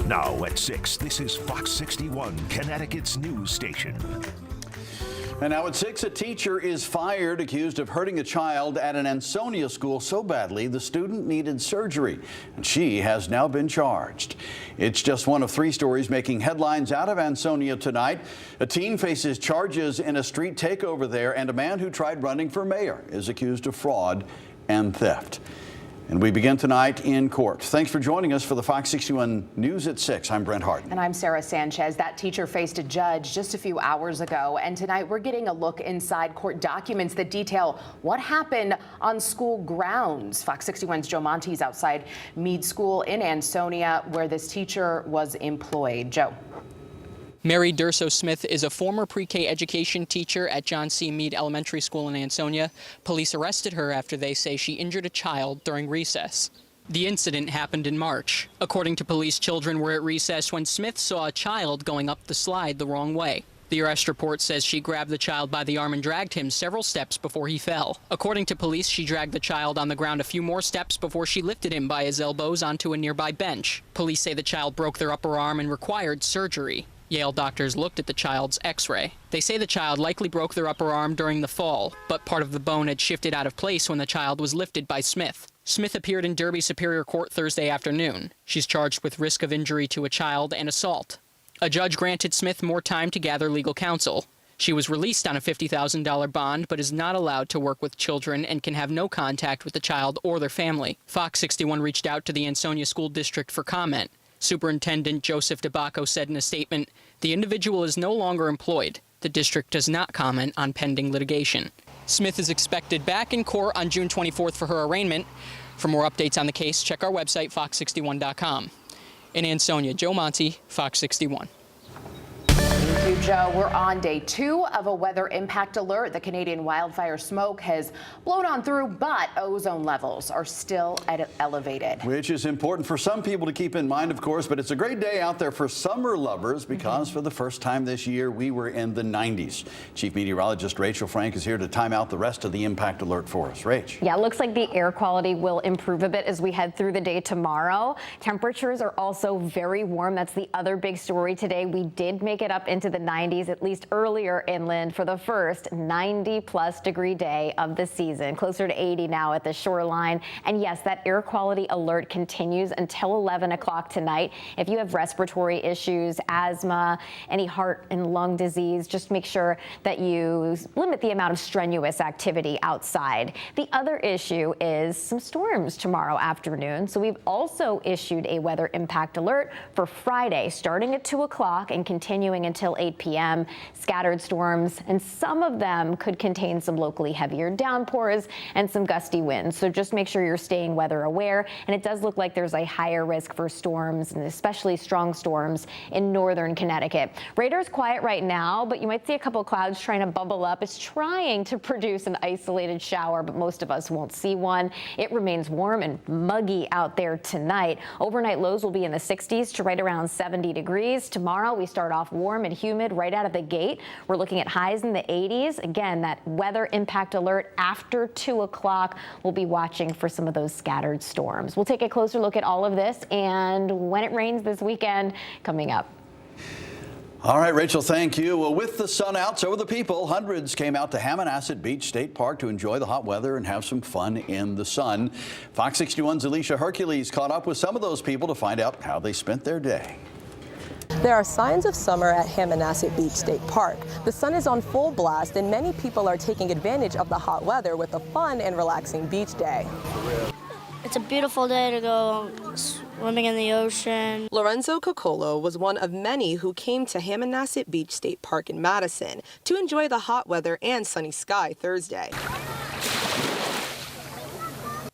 Now at 6, this is Fox 61, Connecticut's news station. And now at 6, a teacher is fired accused of hurting a child at an Ansonia school so badly the student needed surgery, and she has now been charged. It's just one of 3 stories making headlines out of Ansonia tonight. A teen faces charges in a street takeover there, and a man who tried running for mayor is accused of fraud and theft. And we begin tonight in court. Thanks for joining us for the Fox 61 News at 6. I'm Brent Harden. And I'm Sarah Sanchez. That teacher faced a judge just a few hours ago. And tonight we're getting a look inside court documents that detail what happened on school grounds. Fox 61's Joe Monte's outside Meade School in Ansonia, where this teacher was employed. Joe. Mary Durso-Smith is a former pre-K education teacher at John C. Meade Elementary School in Ansonia. Police arrested her after they say she injured a child during recess. The incident happened in March. According to police, children were at recess when Smith saw a child going up the slide the wrong way. The arrest report says she grabbed the child by the arm and dragged him several steps before he fell. According to police, she dragged the child on the ground a few more steps before she lifted him by his elbows onto a nearby bench. Police say the child broke their upper arm and required surgery. Yale doctors looked at the child's x-ray. They say the child likely broke their upper arm during the fall, but part of the bone had shifted out of place when the child was lifted by Smith. Smith appeared in Derby Superior Court Thursday afternoon. She's charged with risk of injury to a child and assault. A judge granted Smith more time to gather legal counsel. She was released on a $50,000 bond, but is not allowed to work with children and can have no contact with the child or their family. Fox 61 reached out to the Ansonia School District for comment. Superintendent Joseph DeBacco said in a statement, "The individual is no longer employed. The district does not comment on pending litigation." Smith is expected back in court on June 24th for her arraignment. For more updates on the case, check our website, fox61.com. In Ansonia, Joe Monte, Fox 61. Thank you, Joe. We're on day 2 of a weather impact alert. The Canadian wildfire smoke has blown on through, but ozone levels are still elevated. Which is important for some people to keep in mind, of course, but it's a great day out there for summer lovers because for the first time this year, we were in the 90s. Chief Meteorologist Rachel Frank is here to time out the rest of the impact alert for us. Rach. Yeah, it looks like the air quality will improve a bit as we head through the day tomorrow. Temperatures are also very warm. That's the other big story today. We did make it up into the 90s, at least earlier inland, for the first 90-plus degree day of the season, closer to 80 now at the shoreline. And yes, that air quality alert continues until 11 o'clock tonight. If you have respiratory issues, asthma, any heart and lung disease, just make sure that you limit the amount of strenuous activity outside. The other issue is some storms tomorrow afternoon. So we've also issued a weather impact alert for Friday, starting at 2 o'clock and continuing until 8 p.m. Scattered storms, and some of them could contain some locally heavier downpours and some gusty winds. So just make sure you're staying weather aware. And it does look like there's a higher risk for storms, and especially strong storms in northern Connecticut. Radar's quiet right now, but you might see a couple of clouds trying to bubble up. It's trying to produce an isolated shower, but most of us won't see one. It remains warm and muggy out there tonight. Overnight lows will be in the 60s to right around 70 degrees. Tomorrow we start off warm and humid right out of the gate. We're looking at highs in the 80s. Again, that weather impact alert after 2 o'clock. We'll be watching for some of those scattered storms. We'll take a closer look at all of this and when it rains this weekend coming up. All right, Rachel, thank you. Well, with the sun out, so are the people. Hundreds came out to Hammonasset Beach State Park to enjoy the hot weather and have some fun in the sun. Fox 61's Alicia Hercules caught up with some of those people to find out how they spent their day. There are signs of summer at Hammonasset Beach State Park. The sun is on full blast and many people are taking advantage of the hot weather with a fun and relaxing beach day. It's a beautiful day to go swimming in the ocean. Lorenzo Coccolo was one of many who came to Hammonasset Beach State Park in Madison to enjoy the hot weather and sunny sky Thursday.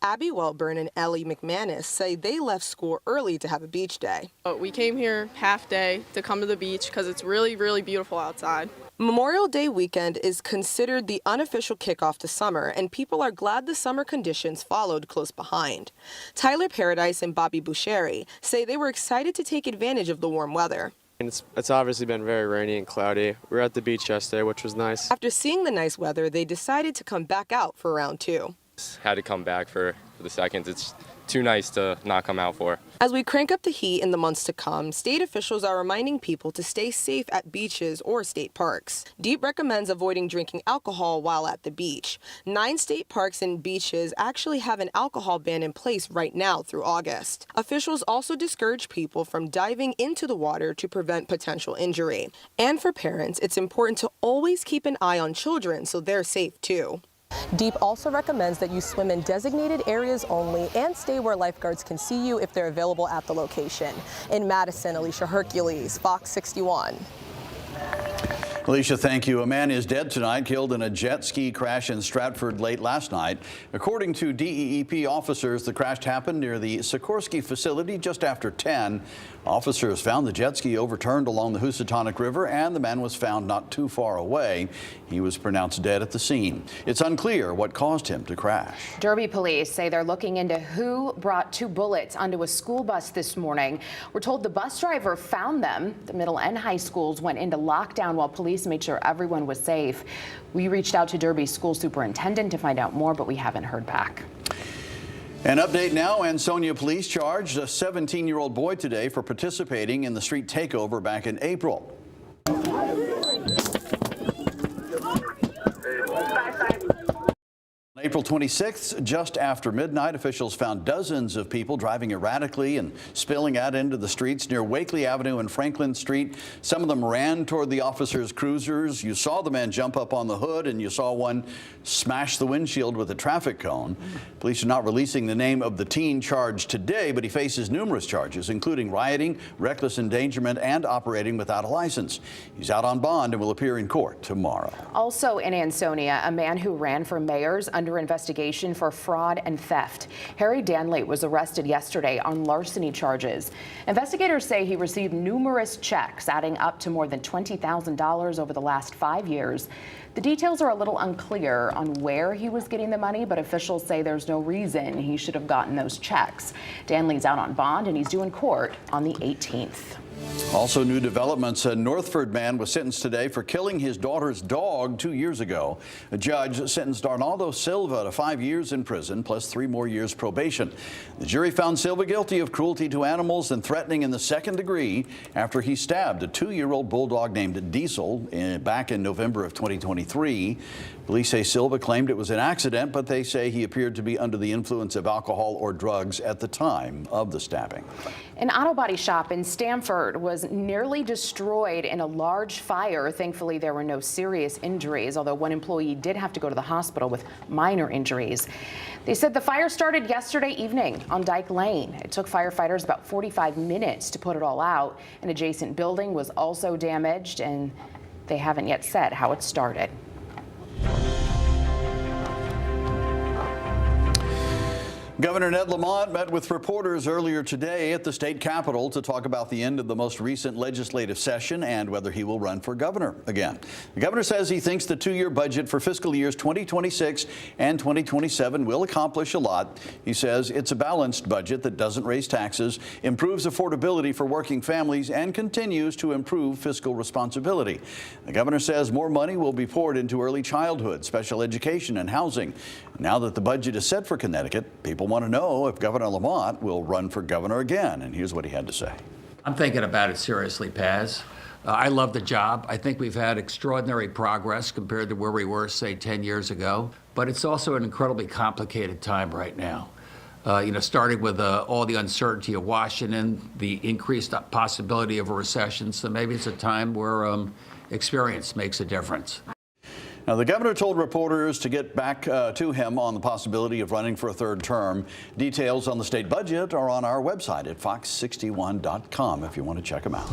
Abby Welburn and Ellie McManus say they left school early to have a beach day. We came here half day to come to the beach because it's really, really beautiful outside. Memorial Day weekend is considered the unofficial kickoff to summer, and people are glad the summer conditions followed close behind. Tyler Paradise and Bobby Boucheri say they were excited to take advantage of the warm weather. It's obviously been very rainy and cloudy. We were at the beach yesterday, which was nice. After seeing the nice weather, they decided to come back out for round 2. Had to come back for the second. It's too nice to not come out for. As we crank up the heat in the months to come, state officials are reminding people to stay safe at beaches or state parks. DEEP recommends avoiding drinking alcohol while at the beach. 9 state parks and beaches actually have an alcohol ban in place right now through August. Officials also discourage people from diving into the water to prevent potential injury. And for parents, it's important to always keep an eye on children so they're safe too. DEEP also recommends that you swim in designated areas only and stay where lifeguards can see you if they're available at the location. In Madison, Alicia Hercules, Fox 61. Alicia, thank you. A man is dead tonight, killed in a jet ski crash in Stratford late last night. According to DEEP officers, the crash happened near the Sikorsky facility just after 10. Officers found the jet ski overturned along the Housatonic River, and the man was found not too far away. He was pronounced dead at the scene. It's unclear what caused him to crash. Derby police say they're looking into who brought 2 bullets onto a school bus this morning. We're told the bus driver found them. The middle and high schools went into lockdown while police made sure everyone was safe. We reached out to Derby's school superintendent to find out more, but we haven't heard back. An update now. Ansonia police charged a 17-year-old boy today for participating in the street takeover back in April. April 26th, just after midnight, officials found dozens of people driving erratically and spilling out into the streets near Wakely Avenue and Franklin Street. Some of them ran toward the officers' cruisers. You saw the man jump up on the hood, and you saw one smash the windshield with a traffic cone. Police are not releasing the name of the teen charged today, but he faces numerous charges, including rioting, reckless endangerment, and operating without a license. He's out on bond and will appear in court tomorrow. Also in Ansonia, a man who ran for mayor's under investigation for fraud and theft. Harry Danley was arrested yesterday on larceny charges. Investigators say he received numerous checks adding up to more than $20,000 over the last 5 years. The details are a little unclear on where he was getting the money, but officials say there's no reason he should have gotten those checks. Danley's out on bond and he's due in court on the 18th. Also, new developments. A Northford man was sentenced today for killing his daughter's dog 2 years ago. A judge sentenced Arnaldo Silva to 5 years in prison plus 3 more years probation. The jury found Silva guilty of cruelty to animals and threatening in the 2nd degree after he stabbed a 2-year-old bulldog named Diesel back in November of 2023. Police say Silva claimed it was an accident, but they say he appeared to be under the influence of alcohol or drugs at the time of the stabbing. An auto body shop in Stamford was nearly destroyed in a large fire. Thankfully, there were no serious injuries, although one employee did have to go to the hospital with minor injuries. They said the fire started yesterday evening on Dyke Lane. It took firefighters about 45 minutes to put it all out. An adjacent building was also damaged, and they haven't yet said how it started. Governor Ned Lamont met with reporters earlier today at the state capitol to talk about the end of the most recent legislative session and whether he will run for governor again. The governor says he thinks the 2-year budget for fiscal years 2026 and 2027 will accomplish a lot. He says it's a balanced budget that doesn't raise taxes, improves affordability for working families, and continues to improve fiscal responsibility. The governor says more money will be poured into early childhood, special education, and housing. Now that the budget is set for Connecticut, people want to know if Governor Lamont will run for governor again, and here's what he had to say. I'm thinking about it seriously, Paz. I love the job. I think we've had extraordinary progress compared to where we were, say, 10 years ago, but it's also an incredibly complicated time right now. Starting with all the uncertainty of Washington, the increased possibility of a recession, so maybe it's a time where experience makes a difference. Now, the governor told reporters to get back to him on the possibility of running for a 3rd term. Details on the state budget are on our website at fox61.com if you want to check them out.